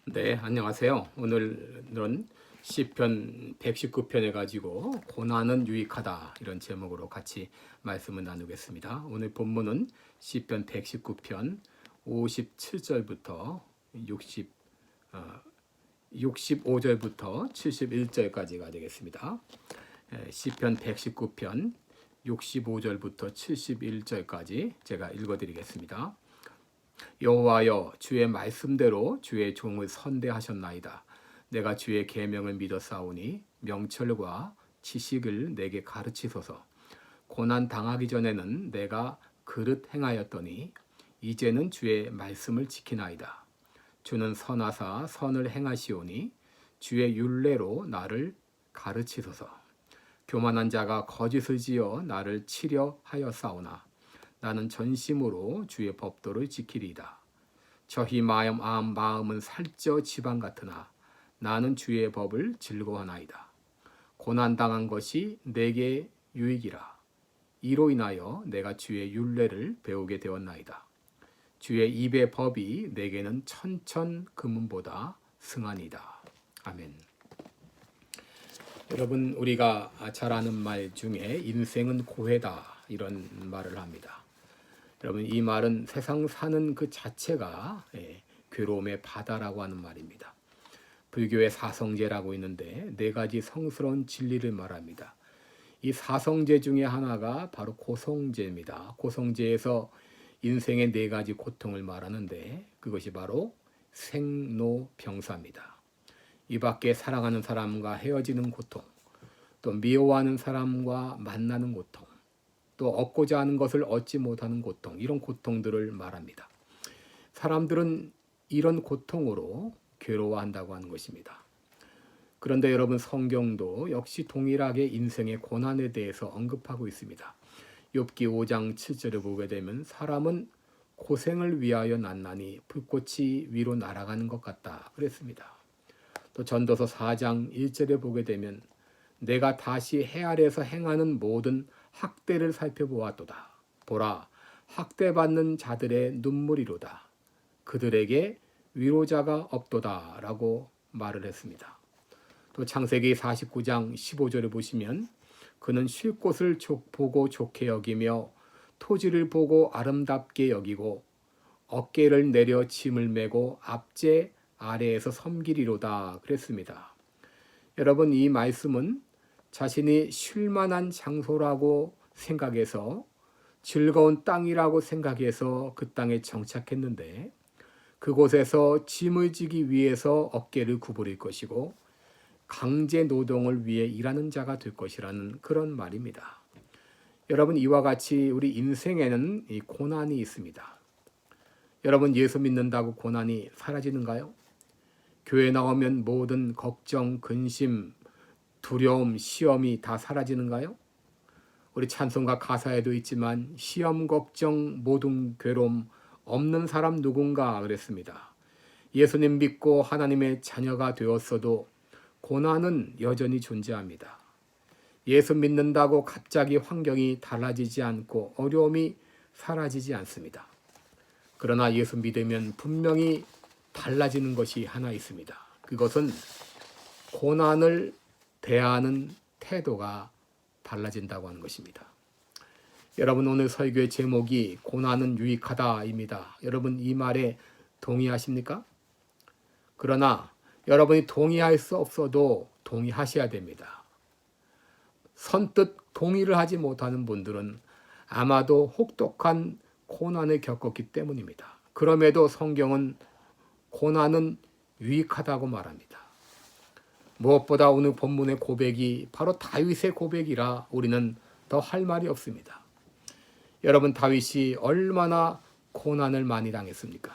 네, 안녕하세요. 오늘은 시편 119편에 가지고 고난은 유익하다 이런 제목으로 같이 말씀을 나누겠습니다. 오늘 본문은 시편 119편 57절부터 65절부터 71절까지가 되겠습니다. 시편 119편 65절부터 71절까지 제가 읽어드리겠습니다. 여호와여, 주의 말씀대로 주의 종을 선대하셨나이다. 내가 주의 계명을 믿었사오니 명철과 지식을 내게 가르치소서. 고난 당하기 전에는 내가 그릇 행하였더니 이제는 주의 말씀을 지키나이다. 주는 선하사 선을 행하시오니 주의 율례로 나를 가르치소서. 교만한 자가 거짓을 지어 나를 치려 하였사오나 나는 전심으로 주의 법도를 지키리이다. 저희 마음은 살쪄 지방 같으나 나는 주의 법을 즐거워하나이다. 고난당한 것이 내게 유익이라. 이로 인하여 내가 주의 율례를 배우게 되었나이다. 주의 입의 법이 내게는 천천 금은보다 승하니이다. 아멘. 여러분, 우리가 잘 아는 말 중에 인생은 고해다 이런 말을 합니다. 여러분, 이 말은 세상 사는 그 자체가 괴로움의 바다라고 하는 말입니다. 불교의 사성제라고 있는데 네 가지 성스러운 진리를 말합니다. 이 사성제 중에 하나가 바로 고성제입니다. 고성제에서 인생의 네 가지 고통을 말하는데 그것이 바로 생로병사입니다. 이 밖에 사랑하는 사람과 헤어지는 고통, 또 미워하는 사람과 만나는 고통, 또 얻고자 하는 것을 얻지 못하는 고통, 이런 고통들을 말합니다. 사람들은 이런 고통으로 괴로워한다고 하는 것입니다. 그런데 여러분, 성경도 역시 동일하게 인생의 고난에 대해서 언급하고 있습니다. 욥기 5장 7절을 보게 되면 사람은 고생을 위하여 났나니 불꽃이 위로 날아가는 것 같다 그랬습니다. 또 전도서 4장 1절에 보게 되면 내가 다시 해 아래에서 행하는 모든 학대를 살펴보았도다. 보라, 학대받는 자들의 눈물이로다. 그들에게 위로자가 없도다 라고 말을 했습니다. 또 창세기 49장 15절을 보시면 그는 쉴 곳을 보고 좋게 여기며 토지를 보고 아름답게 여기고 어깨를 내려 짐을 메고 압제 아래에서 섬기리로다 그랬습니다. 여러분, 이 말씀은 자신이 쉴만한 장소라고 생각해서 즐거운 땅이라고 생각해서 그 땅에 정착했는데 그곳에서 짐을 지기 위해서 어깨를 구부릴 것이고 강제 노동을 위해 일하는 자가 될 것이라는 그런 말입니다. 여러분, 이와 같이 우리 인생에는 이 고난이 있습니다. 여러분, 예수 믿는다고 고난이 사라지는가요? 교회 나오면 모든 걱정, 근심, 두려움, 시험이 다 사라지는가요? 우리 찬송가 가사에도 있지만 시험, 걱정, 모든 괴로움 없는 사람 누군가 그랬습니다. 예수님 믿고 하나님의 자녀가 되었어도 고난은 여전히 존재합니다. 예수 믿는다고 갑자기 환경이 달라지지 않고 어려움이 사라지지 않습니다. 그러나 예수 믿으면 분명히 달라지는 것이 하나 있습니다. 그것은 고난을 대하는 태도가 달라진다고 하는 것입니다. 여러분, 오늘 설교의 제목이 고난은 유익하다입니다. 여러분, 이 말에 동의하십니까? 그러나 여러분이 동의할 수 없어도 동의하셔야 됩니다. 선뜻 동의를 하지 못하는 분들은 아마도 혹독한 고난을 겪었기 때문입니다. 그럼에도 성경은 고난은 유익하다고 말합니다. 무엇보다 오늘 본문의 고백이 바로 다윗의 고백이라 우리는 더 할 말이 없습니다. 여러분, 다윗이 얼마나 고난을 많이 당했습니까?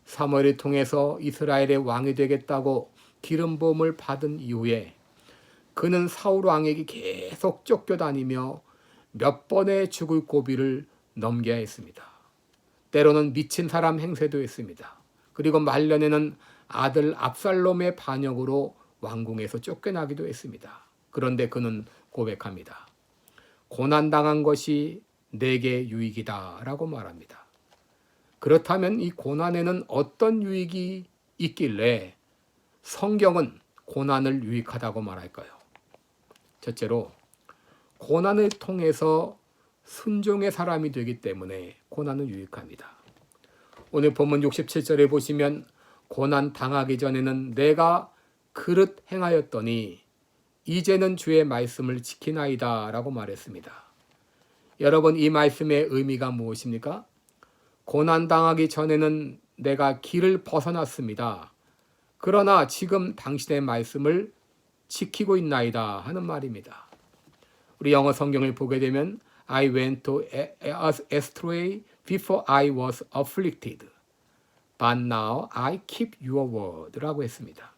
사무엘을 통해서 이스라엘의 왕이 되겠다고 기름 부음을 받은 이후에 그는 사울 왕에게 계속 쫓겨다니며 몇 번의 죽을 고비를 넘겨야 했습니다. 때로는 미친 사람 행세도 했습니다. 그리고 말년에는 아들 압살롬의 반역으로 왕궁에서 쫓겨나기도 했습니다. 그런데 그는 고백합니다. 고난당한 것이 내게 유익이다 라고 말합니다. 그렇다면 이 고난에는 어떤 유익이 있길래 성경은 고난을 유익하다고 말할까요? 첫째로 고난을 통해서 순종의 사람이 되기 때문에 고난은 유익합니다. 오늘 본문 67절에 보시면 고난 당하기 전에는 내가 그릇 행하였더니 이제는 주의 말씀을 지키나이다 라고 말했습니다. 여러분, 이 말씀의 의미가 무엇입니까? 고난 당하기 전에는 내가 길을 벗어났습니다. 그러나 지금 당신의 말씀을 지키고 있나이다 하는 말입니다. 우리 영어 성경을 보게 되면 I went astray before I was afflicted, but now I keep your word 라고 했습니다.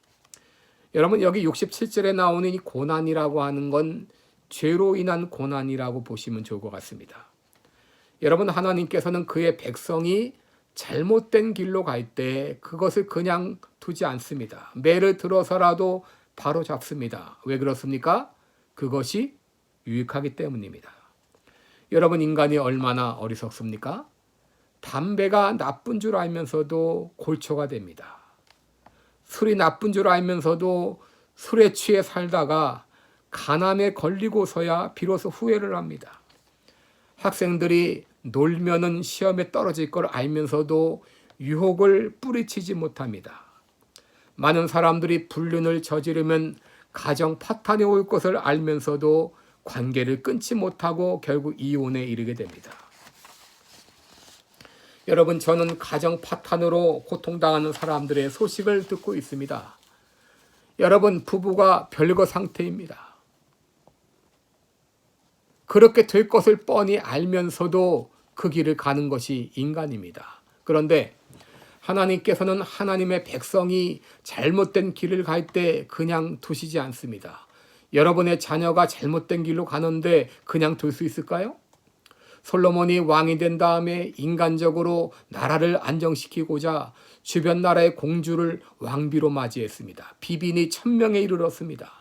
여러분, 여기 67절에 나오는 이 고난이라고 하는 건 죄로 인한 고난이라고 보시면 좋을 것 같습니다. 여러분, 하나님께서는 그의 백성이 잘못된 길로 갈 때 그것을 그냥 두지 않습니다. 매를 들어서라도 바로 잡습니다. 왜 그렇습니까? 그것이 유익하기 때문입니다. 여러분, 인간이 얼마나 어리석습니까? 담배가 나쁜 줄 알면서도 골초가 됩니다. 술이 나쁜 줄 알면서도 술에 취해 살다가 간암에 걸리고서야 비로소 후회를 합니다. 학생들이 놀면은 시험에 떨어질 걸 알면서도 유혹을 뿌리치지 못합니다. 많은 사람들이 불륜을 저지르면 가정 파탄이 올 것을 알면서도 관계를 끊지 못하고 결국 이혼에 이르게 됩니다. 여러분, 저는 가정 파탄으로 고통당하는 사람들의 소식을 듣고 있습니다. 여러분, 부부가 별거 상태입니다. 그렇게 될 것을 뻔히 알면서도 그 길을 가는 것이 인간입니다. 그런데 하나님께서는 하나님의 백성이 잘못된 길을 갈 때 그냥 두시지 않습니다. 여러분의 자녀가 잘못된 길로 가는데 그냥 둘 수 있을까요? 솔로몬이 왕이 된 다음에 인간적으로 나라를 안정시키고자 주변 나라의 공주를 왕비로 맞이했습니다. 비빈이 1000명에 이르렀습니다.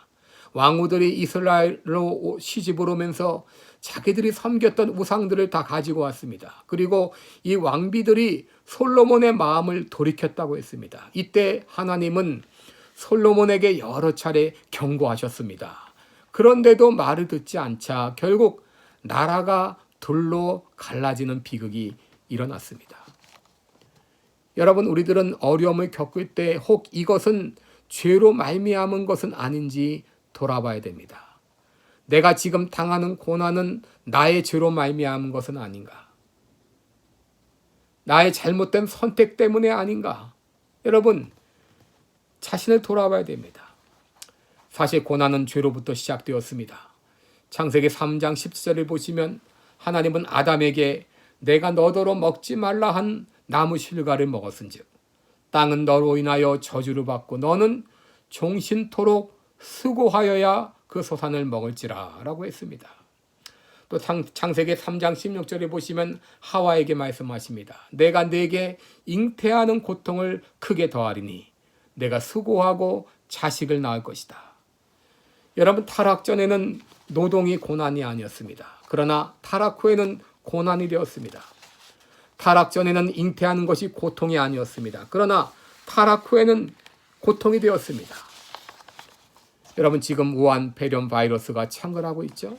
왕후들이 이스라엘로 시집을 오면서 자기들이 섬겼던 우상들을 다 가지고 왔습니다. 그리고 이 왕비들이 솔로몬의 마음을 돌이켰다고 했습니다. 이때 하나님은 솔로몬에게 여러 차례 경고하셨습니다. 그런데도 말을 듣지 않자 결국 나라가 둘로 갈라지는 비극이 일어났습니다. 여러분, 우리들은 어려움을 겪을 때 혹 이것은 죄로 말미암은 것은 아닌지 돌아봐야 됩니다. 내가 지금 당하는 고난은 나의 죄로 말미암은 것은 아닌가? 나의 잘못된 선택 때문에 아닌가? 여러분, 자신을 돌아봐야 됩니다. 사실 고난은 죄로부터 시작되었습니다. 창세기 3장 17절을 보시면 하나님은 아담에게 내가 너더러 먹지 말라 한 나무 실과를 먹었은즉 땅은 너로 인하여 저주를 받고 너는 종신토록 수고하여야 그 소산을 먹을지라 라고 했습니다. 또 창세기 3장 16절에 보시면 하와에게 말씀하십니다. 내가 네게 잉태하는 고통을 크게 더하리니 내가 수고하고 자식을 낳을 것이다. 여러분, 타락 전에는 노동이 고난이 아니었습니다. 그러나 타락 후에는 고난이 되었습니다. 타락 전에는 잉태하는 것이 고통이 아니었습니다. 그러나 타락 후에는 고통이 되었습니다. 여러분, 지금 우한 폐렴 바이러스가 창궐하고 있죠.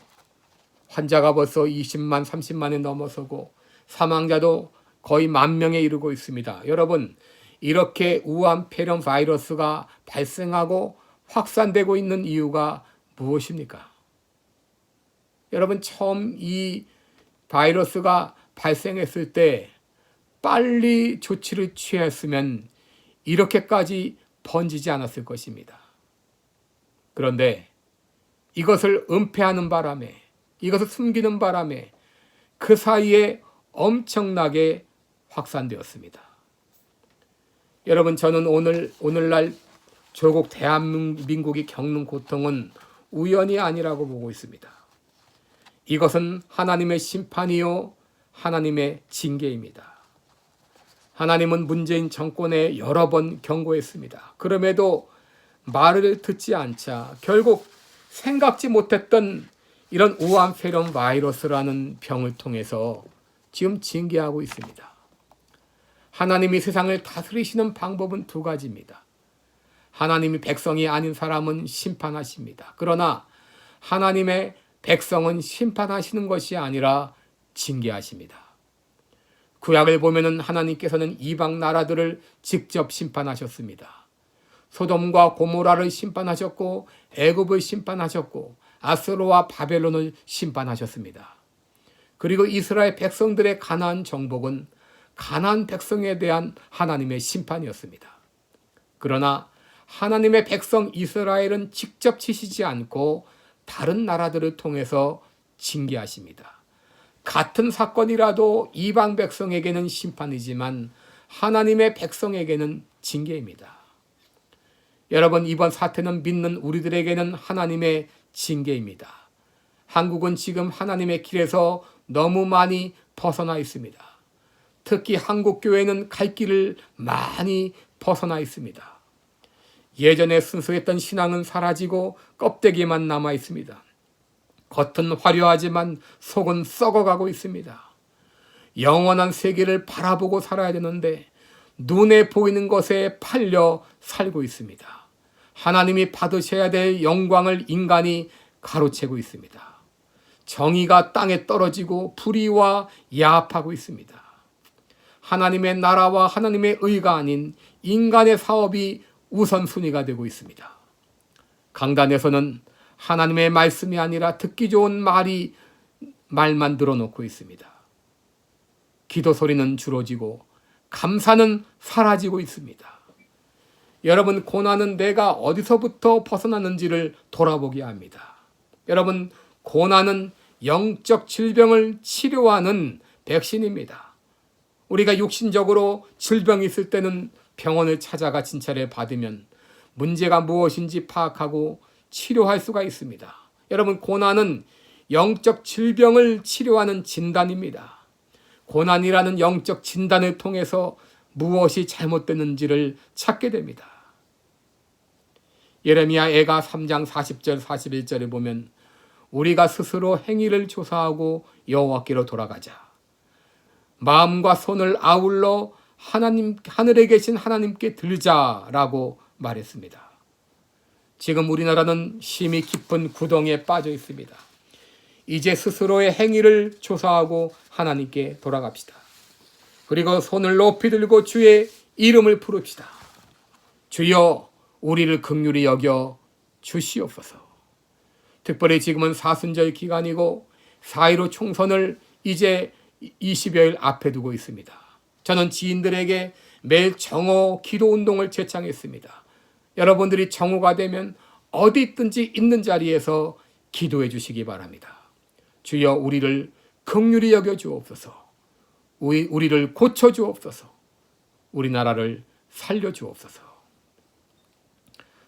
환자가 벌써 20만, 30만에 넘어서고 사망자도 거의 10,000명에 이르고 있습니다. 여러분, 이렇게 우한 폐렴 바이러스가 발생하고 확산되고 있는 이유가 무엇입니까? 여러분, 처음 이 바이러스가 발생했을 때 빨리 조치를 취했으면 이렇게까지 번지지 않았을 것입니다. 그런데 이것을 은폐하는 바람에, 이것을 숨기는 바람에 그 사이에 엄청나게 확산되었습니다. 여러분, 저는 오늘날 조국 대한민국이 겪는 고통은 우연이 아니라고 보고 있습니다. 이것은 하나님의 심판이요 하나님의 징계입니다. 하나님은 문재인 정권에 여러 번 경고했습니다. 그럼에도 말을 듣지 않자 결국 생각지 못했던 이런 우한 폐렴 바이러스라는 병을 통해서 지금 징계하고 있습니다. 하나님이 세상을 다스리시는 방법은 두 가지입니다. 하나님이 백성이 아닌 사람은 심판하십니다. 그러나 하나님의 백성은 심판하시는 것이 아니라 징계하십니다. 구약을 보면은 하나님께서는 이방 나라들을 직접 심판하셨습니다. 소돔과 고모라를 심판하셨고 애굽을 심판하셨고 아스로와 바벨론을 심판하셨습니다. 그리고 이스라엘 백성들의 가나안 정복은 가나안 백성에 대한 하나님의 심판이었습니다. 그러나 하나님의 백성 이스라엘은 직접 치시지 않고 다른 나라들을 통해서 징계하십니다. 같은 사건이라도 이방 백성에게는 심판이지만 하나님의 백성에게는 징계입니다. 여러분, 이번 사태는 믿는 우리들에게는 하나님의 징계입니다. 한국은 지금 하나님의 길에서 너무 많이 벗어나 있습니다. 특히 한국 교회는 갈 길을 많이 벗어나 있습니다. 예전에 순수했던 신앙은 사라지고 껍데기만 남아 있습니다. 겉은 화려하지만 속은 썩어가고 있습니다. 영원한 세계를 바라보고 살아야 되는데 눈에 보이는 것에 팔려 살고 있습니다. 하나님이 받으셔야 될 영광을 인간이 가로채고 있습니다. 정의가 땅에 떨어지고 불의와 야합하고 있습니다. 하나님의 나라와 하나님의 의가 아닌 인간의 사업이 우선순위가 되고 있습니다. 강단에서는 하나님의 말씀이 아니라 듣기 좋은 말만 들어놓고 있습니다. 기도 소리는 줄어지고 감사는 사라지고 있습니다. 여러분, 고난은 내가 어디서부터 벗어났는지를 돌아보게 합니다. 여러분, 고난은 영적 질병을 치료하는 백신입니다. 우리가 육신적으로 질병이 있을 때는 병원을 찾아가 진찰을 받으면 문제가 무엇인지 파악하고 치료할 수가 있습니다. 여러분, 고난은 영적 질병을 치료하는 진단입니다. 고난이라는 영적 진단을 통해서 무엇이 잘못됐는지를 찾게 됩니다. 예레미야 애가 3장 40절 41절에 보면 우리가 스스로 행위를 조사하고 여호와께로 돌아가자. 마음과 손을 아울러 하늘에 계신 하나님께 들자라고 말했습니다. 지금 우리나라는 심히 깊은 구덩이에 빠져 있습니다. 이제 스스로의 행위를 조사하고 하나님께 돌아갑시다. 그리고 손을 높이 들고 주의 이름을 부릅시다. 주여, 우리를 긍휼히 여겨 주시옵소서. 특별히 지금은 사순절 기간이고 4.15 총선을 이제 20여일 앞에 두고 있습니다. 저는 지인들에게 매일 정오 기도 운동을 제창했습니다. 여러분들이 정오가 되면 어디 있든지 있는 자리에서 기도해 주시기 바랍니다. 주여, 우리를 긍휼히 여겨 주옵소서. 우리를 고쳐 주옵소서. 우리나라를 살려 주옵소서.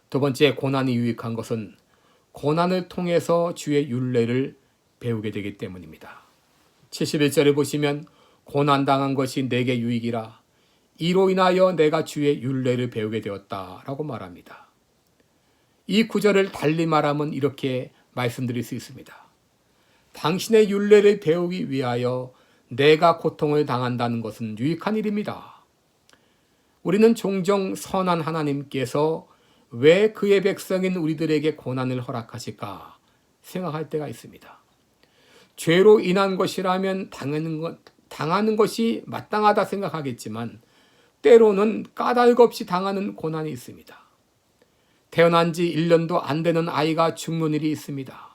두 번째, 고난이 유익한 것은 고난을 통해서 주의 율례를 배우게 되기 때문입니다. 71절을 보시면 고난당한 것이 내게 유익이라 이로 인하여 내가 주의 율례를 배우게 되었다라고 말합니다. 이 구절을 달리 말하면 이렇게 말씀드릴 수 있습니다. 당신의 율례를 배우기 위하여 내가 고통을 당한다는 것은 유익한 일입니다. 우리는 종종 선한 하나님께서 왜 그의 백성인 우리들에게 고난을 허락하실까 생각할 때가 있습니다. 죄로 인한 것이라면 당하는 것이 마땅하다 생각하겠지만 때로는 까닭 없이 당하는 고난이 있습니다. 태어난 지 1년도 안 되는 아이가 죽는 일이 있습니다.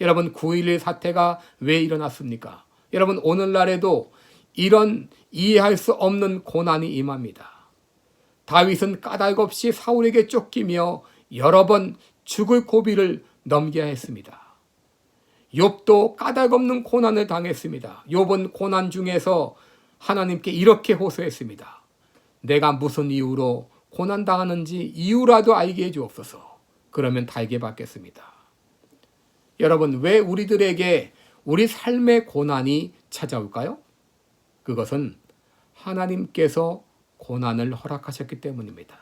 여러분, 9.11 사태가 왜 일어났습니까? 여러분, 오늘날에도 이런 이해할 수 없는 고난이 임합니다. 다윗은 까닭 없이 사울에게 쫓기며 여러 번 죽을 고비를 넘겨야 했습니다. 욥도 까닭 없는 고난을 당했습니다. 욥은 고난 중에서 하나님께 이렇게 호소했습니다. 내가 무슨 이유로 고난당하는지 이유라도 알게 해주옵소서. 그러면 달게 받겠습니다. 여러분, 왜 우리들에게 우리 삶의 고난이 찾아올까요? 그것은 하나님께서 고난을 허락하셨기 때문입니다.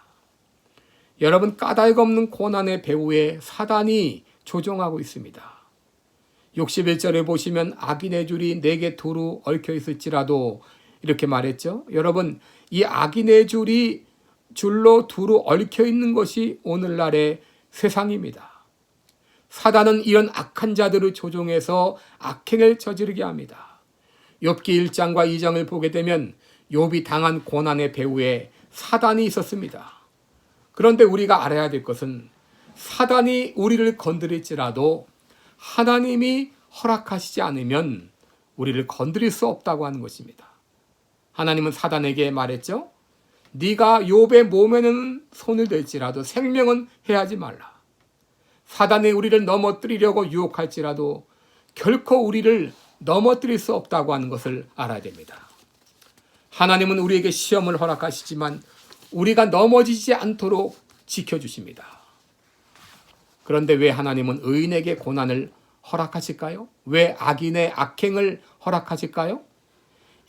여러분, 까닭 없는 고난의 배후에 사단이 조종하고 있습니다. 61절에 보시면 악인의 줄이 내게 두루 얽혀 있을지라도 이렇게 말했죠. 여러분, 이 악인의 줄로 두루 얽혀 있는 것이 오늘날의 세상입니다. 사단은 이런 악한 자들을 조종해서 악행을 저지르게 합니다. 욥기 1장과 2장을 보게 되면 욥이 당한 고난의 배후에 사단이 있었습니다. 그런데 우리가 알아야 될 것은 사단이 우리를 건드릴지라도 하나님이 허락하시지 않으면 우리를 건드릴 수 없다고 하는 것입니다. 하나님은 사단에게 말했죠. 네가 욥의 몸에는 손을 댈지라도 생명은 해하지 말라. 사단이 우리를 넘어뜨리려고 유혹할지라도 결코 우리를 넘어뜨릴 수 없다고 하는 것을 알아야 됩니다. 하나님은 우리에게 시험을 허락하시지만 우리가 넘어지지 않도록 지켜주십니다. 그런데 왜 하나님은 의인에게 고난을 허락하실까요? 왜 악인의 악행을 허락하실까요?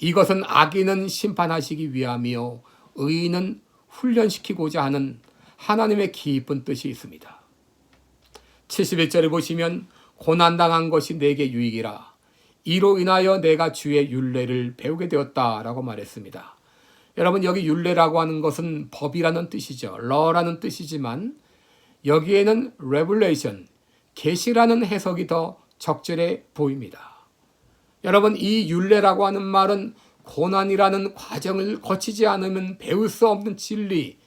이것은 악인은 심판하시기 위함이요 의인은 훈련시키고자 하는 하나님의 깊은 뜻이 있습니다. 71절에 보시면 고난당한 것이 내게 유익이라 이로 인하여 내가 주의 율례를 배우게 되었다라고 말했습니다. 여러분, 여기 율례라고 하는 것은 법이라는 뜻이죠. law라는 뜻이지만 여기에는 revelation, 계시라는 해석이 더 적절해 보입니다. 여러분, 이 율례라고 하는 말은 고난이라는 과정을 거치지 않으면 배울 수 없는 진리,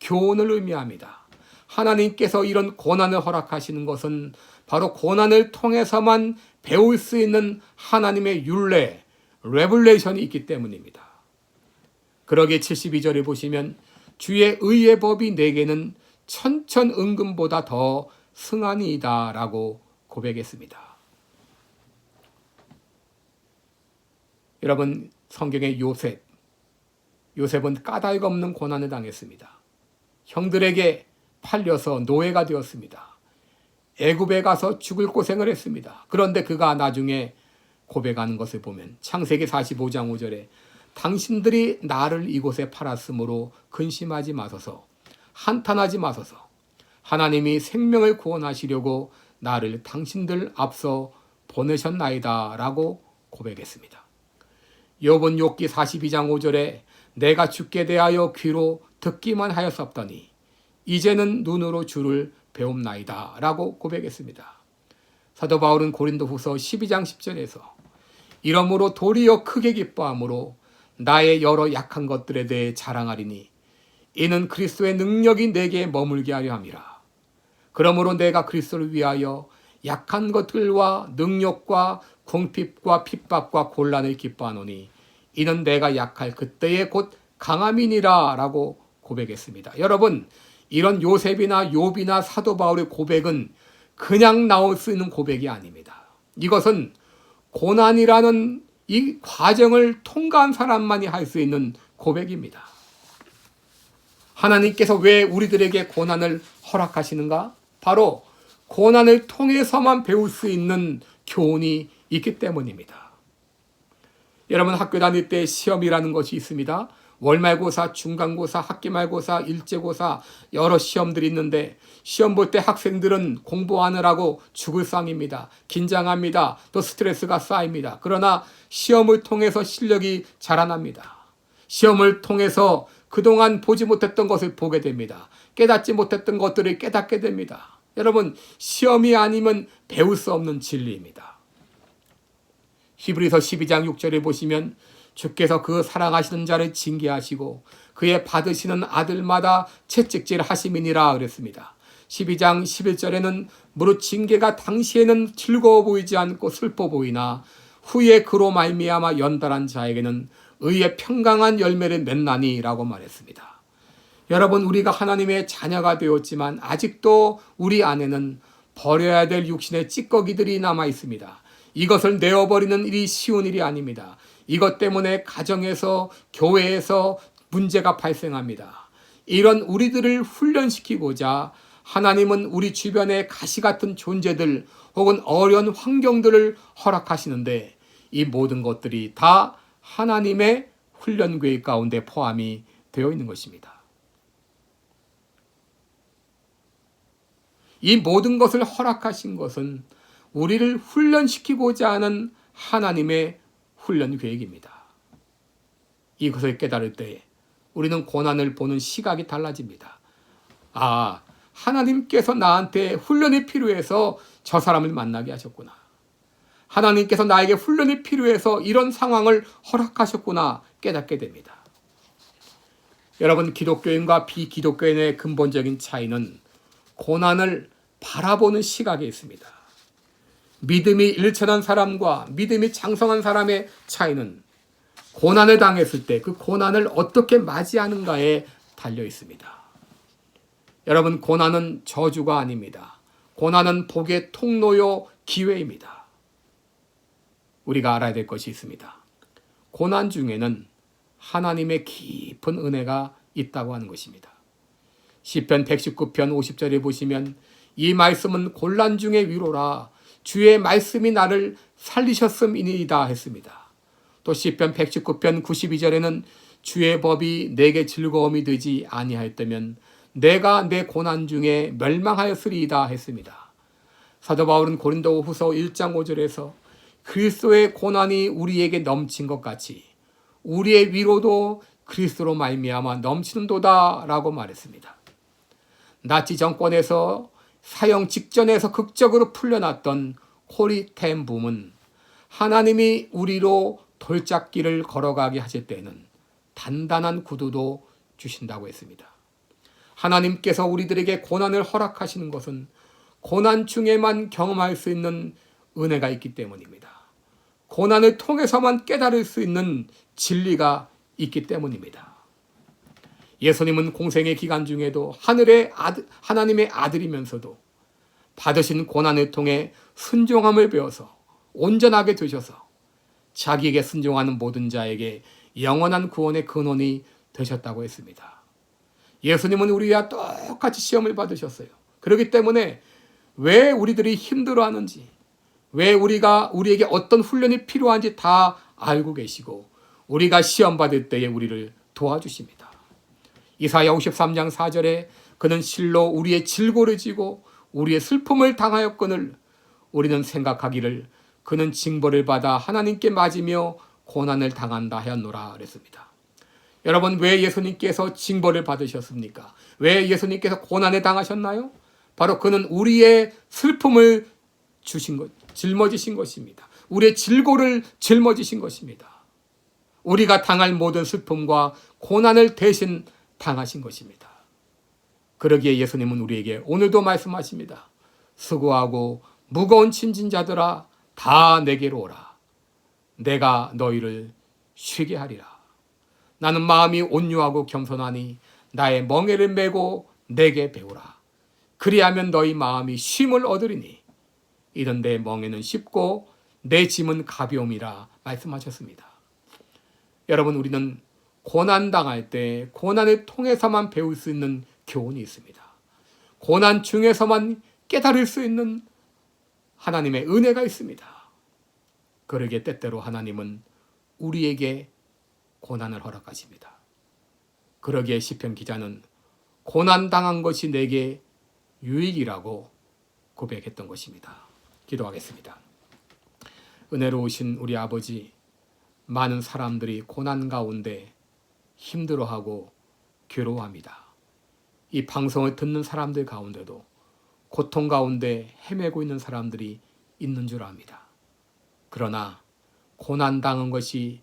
교훈을 의미합니다. 하나님께서 이런 고난을 허락하시는 것은 바로 고난을 통해서만 배울 수 있는 하나님의 율례, 레블레이션이 있기 때문입니다. 그러기에 72절에 보시면 주의 의의 법이 내게는 천천은금보다 더 승하니이다 라고 고백했습니다. 여러분, 성경의 요셉은 까닭 없는 고난을 당했습니다. 형들에게 팔려서 노예가 되었습니다. 애굽에 가서 죽을 고생을 했습니다. 그런데 그가 나중에 고백하는 것을 보면 창세기 45장 5절에 당신들이 나를 이곳에 팔았으므로 근심하지 마소서, 한탄하지 마소서. 하나님이 생명을 구원하시려고 나를 당신들 앞서 보내셨나이다 라고 고백했습니다. 욥은 욥기 42장 5절에 내가 죽게 대하여 귀로 듣기만 하였었더니 이제는 눈으로 주를 배움나이다 라고 고백했습니다. 사도 바울은 고린도후서 12장 10절에서 이러므로 도리어 크게 기뻐함으로 나의 여러 약한 것들에 대해 자랑하리니 이는 그리스도의 능력이 내게 머물게 하려 함이라. 그러므로 내가 그리스도를 위하여 약한 것들과 능력과 궁핍과 핍박과 곤란을 기뻐하노니 이는 내가 약할 그때의 곧 강함이니라 라고 고백했습니다. 여러분, 이런 요셉이나 욥이나 사도 바울의 고백은 그냥 나올 수 있는 고백이 아닙니다. 이것은 고난이라는 이 과정을 통과한 사람만이 할 수 있는 고백입니다. 하나님께서 왜 우리들에게 고난을 허락하시는가? 바로 고난을 통해서만 배울 수 있는 교훈이 있기 때문입니다. 여러분, 학교 다닐 때 시험이라는 것이 있습니다. 월말고사, 중간고사, 학기말고사, 일제고사 여러 시험들이 있는데 시험 볼 때 학생들은 공부하느라고 죽을 상입니다. 긴장합니다. 또 스트레스가 쌓입니다. 그러나 시험을 통해서 실력이 자라납니다. 시험을 통해서 그동안 보지 못했던 것을 보게 됩니다. 깨닫지 못했던 것들을 깨닫게 됩니다. 여러분, 시험이 아니면 배울 수 없는 진리입니다. 히브리서 12장 6절에 보시면 주께서 그 사랑하시는 자를 징계하시고 그의 받으시는 아들마다 채찍질 하심이니라 그랬습니다. 12장 11절에는 무릇 징계가 당시에는 즐거워 보이지 않고 슬퍼 보이나 후에 그로 말미암아 연달한 자에게는 의의 평강한 열매를 맺나니 라고 말했습니다. 여러분, 우리가 하나님의 자녀가 되었지만 아직도 우리 안에는 버려야 될 육신의 찌꺼기들이 남아 있습니다. 이것을 내어버리는 일이 쉬운 일이 아닙니다. 이것 때문에 가정에서 교회에서 문제가 발생합니다. 이런 우리들을 훈련시키고자 하나님은 우리 주변의 가시 같은 존재들 혹은 어려운 환경들을 허락하시는데 이 모든 것들이 다 하나님의 훈련 계획 가운데 포함이 되어 있는 것입니다. 이 모든 것을 허락하신 것은 우리를 훈련시키고자 하는 하나님의 훈련 계획입니다. 이것을 깨달을 때에 우리는 고난을 보는 시각이 달라집니다. 아, 하나님께서 나한테 훈련이 필요해서 저 사람을 만나게 하셨구나. 하나님께서 나에게 훈련이 필요해서 이런 상황을 허락하셨구나 깨닫게 됩니다. 여러분, 기독교인과 비기독교인의 근본적인 차이는 고난을 바라보는 시각에 있습니다. 믿음이 일천한 사람과 믿음이 장성한 사람의 차이는 고난을 당했을 때 그 고난을 어떻게 맞이하는가에 달려 있습니다. 여러분, 고난은 저주가 아닙니다. 고난은 복의 통로요 기회입니다. 우리가 알아야 될 것이 있습니다. 고난 중에는 하나님의 깊은 은혜가 있다고 하는 것입니다. 시편 119편 50절에 보시면 이 말씀은 곤란 중의 위로라 주의 말씀이 나를 살리셨음이니이다 했습니다. 또 시편 119편 92절에는 주의 법이 내게 즐거움이 되지 아니하였다면 내가 내 고난 중에 멸망하였으리이다 했습니다. 사도 바울은 고린도후서 1장 5절에서 그리스도의 고난이 우리에게 넘친 것 같이 우리의 위로도 그리스도로 말미암아 넘치는도다라고 말했습니다. 나치 정권에서 사형 직전에서 극적으로 풀려났던 코리텐붐은 하나님이 우리로 돌짝길을 걸어가게 하실 때에는 단단한 구두도 주신다고 했습니다. 하나님께서 우리들에게 고난을 허락하시는 것은 고난 중에만 경험할 수 있는 은혜가 있기 때문입니다. 고난을 통해서만 깨달을 수 있는 진리가 있기 때문입니다. 예수님은 공생의 기간 중에도 하나님의 아들이면서도 받으신 고난을 통해 순종함을 배워서 온전하게 되셔서 자기에게 순종하는 모든 자에게 영원한 구원의 근원이 되셨다고 했습니다. 예수님은 우리와 똑같이 시험을 받으셨어요. 그렇기 때문에 왜 우리들이 힘들어하는지, 왜 우리에게 어떤 훈련이 필요한지 다 알고 계시고 우리가 시험 받을 때에 우리를 도와주십니다. 이사야 53장 4절에 그는 실로 우리의 질고를 지고 우리의 슬픔을 당하였거늘 우리는 생각하기를 그는 징벌을 받아 하나님께 맞으며 고난을 당한다 하였노라 그랬습니다. 여러분, 왜 예수님께서 징벌을 받으셨습니까? 왜 예수님께서 고난에 당하셨나요? 바로 그는 우리의 슬픔을 짊어지신 것입니다. 우리의 질고를 짊어지신 것입니다. 우리가 당할 모든 슬픔과 고난을 대신 당하신 것입니다. 그러기에 예수님은 우리에게 오늘도 말씀하십니다. 수고하고 무거운 짐진 자들아 다 내게로 오라. 내가 너희를 쉬게 하리라. 나는 마음이 온유하고 겸손하니 나의 멍에를 메고 내게 배우라. 그리하면 너희 마음이 쉼을 얻으리니 이는 내 멍에는 쉽고 내 짐은 가벼움이라 말씀하셨습니다. 여러분, 우리는 고난당할 때 고난을 통해서만 배울 수 있는 교훈이 있습니다. 고난 중에서만 깨달을 수 있는 하나님의 은혜가 있습니다. 그러기에 때때로 하나님은 우리에게 고난을 허락하십니다. 그러기에 시편 기자는 고난당한 것이 내게 유익이라고 고백했던 것입니다. 기도하겠습니다. 은혜로우신 우리 아버지, 많은 사람들이 고난 가운데 힘들어하고 괴로워합니다. 이 방송을 듣는 사람들 가운데도 고통 가운데 헤매고 있는 사람들이 있는 줄 압니다. 그러나 고난당한 것이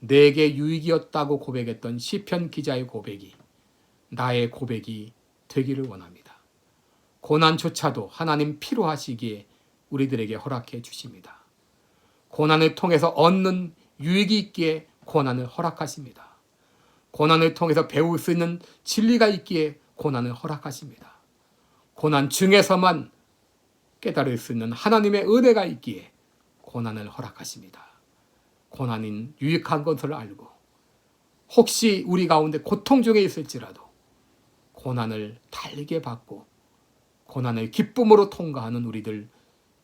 내게 유익이었다고 고백했던 시편 기자의 고백이 나의 고백이 되기를 원합니다. 고난조차도 하나님 필요하시기에 우리들에게 허락해 주십니다. 고난을 통해서 얻는 유익이 있기에 고난을 허락하십니다. 고난을 통해서 배울 수 있는 진리가 있기에 고난을 허락하십니다. 고난 중에서만 깨달을 수 있는 하나님의 은혜가 있기에 고난을 허락하십니다. 고난인 유익한 것을 알고 혹시 우리 가운데 고통 중에 있을지라도 고난을 달게 받고 고난을 기쁨으로 통과하는 우리들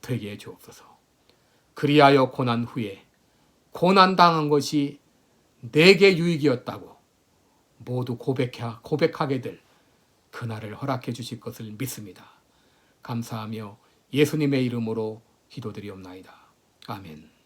되게 해 주옵소서. 그리하여 고난 후에 고난당한 것이 내게 유익이었다고 모두 고백하게 될 그날을 허락해 주실 것을 믿습니다. 감사하며 예수님의 이름으로 기도드리옵나이다. 아멘.